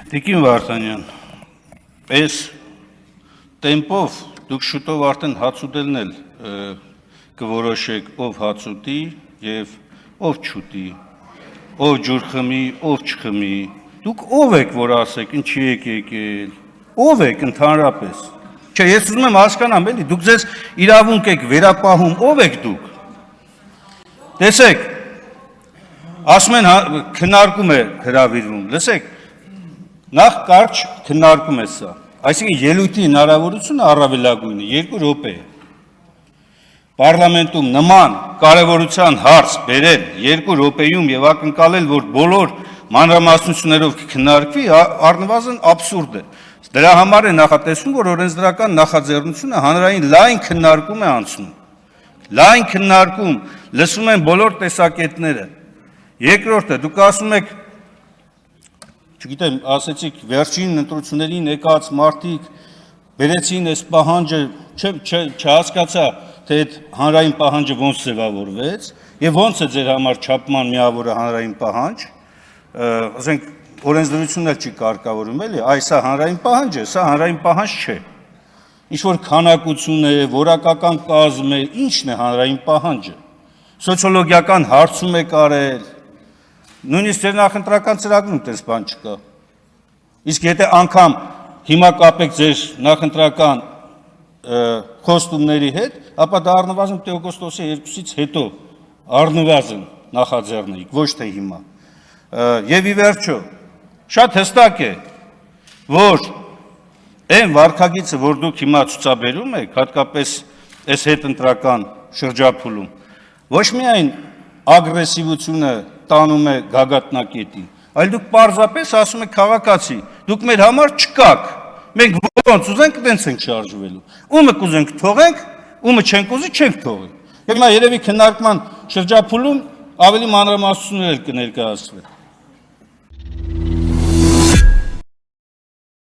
Տիկին Վարդանյան, այս տեմպով դուք շուտով արդեն հաց ուտելն էլ կորոշեք ով հաց ուտի եւ ով չուտի, ով ջուր խմի, ով չխմի, դուք ով եք, որ ասեք, ինչի եք եկել, ով եք ընդհանրապես, չէ, ես ուզում եմ հասկանամ, էլի, դուք ձեզ իրավունք եք վերապահում, ով եք դուք, տեսեք, ասում են քննարկում է հրավիրվում, լսեք, նախ կարճ քննարկում է սա, այսինքն ելույթի հնարավորությունը առավելագույնը 2 րոպե է, Պարլամենտում նման կարևորության հարց բերել 2 րոպեում եւ ակնկալել, որ բոլոր մանրամասնություններով կքննարկվի, առնվազն աբսուրդ է, դրա համար է նախատեսվում, որ օրենսդրական նախաձեռնությունը հանրային լայն քննարկում է անցնում, լայն քննարկում, լսում են բոլոր տեսակետները, երկրորդը, դուք ասում եք, չգիտեմ, ասեցիք, վերջին ընտրություններին եկած մարդիկ բերեցին այս պահանջը, չհասկացա, թե այդ հանրային պահանջը ոնց ձևավորվեց եւ ոնց է ձեր համար չափման միավորը հանրային պահանջ, ասենք օրենսդրությունն էլ չի կարգավորում, էլի, սա հանրային պահանջ է, սա հանրային պահանջ չէ։ Ինչ որ քանակություն է, որակական կազմ է, ինչն է հանրային պահանջը։ Սոցիոլոգիական հարցում եք արել, նույնիսկ ձեր նախընտրական ծրագրում այդպես բան չկա։ Իսկ եթե անգամ հիմա կապեք ձեր նախընտրական խոստումների հետ, ապա դա առնվազն օգոստոսի 2-ից հետո առնվազն նախաձեռնեիք, ոչ թե հիմա։ Եվ ի վերջո, շատ հստակ է, որ այն վարքագիծը, որ դուք հիմա ցուցաբերում եք, հատկապես այս հետընտրական շրջափուլում, ոչ միայն ագրեսիվությունը տանում է գագաթնակետի, այլ դուք պարզապես ասում եք քաղաքացի, դուք մեր համար չկաք, մենք ոնց ուզենք տենց ենք շարժվելու, ումը կուզենք թողենք, ումը չենք ուզի չենք թողի։ Հիմա երևի քննարկման շրջափուլում ավելի մանրամասնություններ կներկայացվեն։